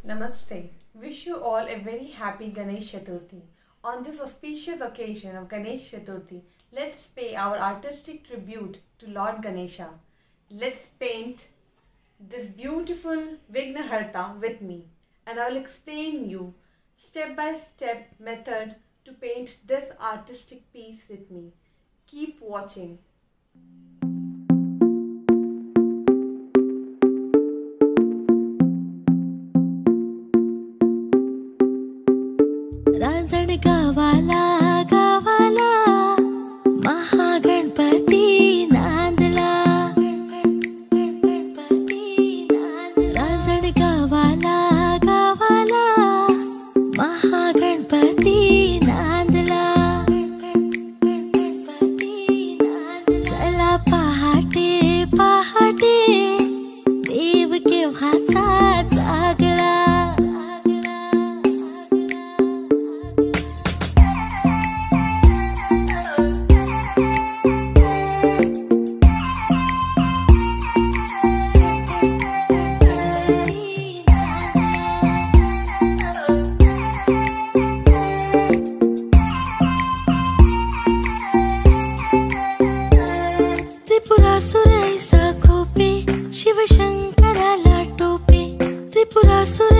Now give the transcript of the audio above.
Namaste. Wish you all a very happy Ganesh Chaturthi. On this auspicious occasion of Ganesh Chaturthi, let's pay our artistic tribute to Lord Ganesha. Let's paint this beautiful Vignaharta with me, and I will explain you step-by-step method to paint this artistic piece with me. Keep watching. रांजण गावाला गावाला महागणपती नांदला रांजण गावाला गावाला महागणपती नांदला चला पहाटे पहाटे देव केव्हाचा जागला त्रिपुरासुर ऐसा खोपे शिवशंकराला टोपे त्रिपुरासुर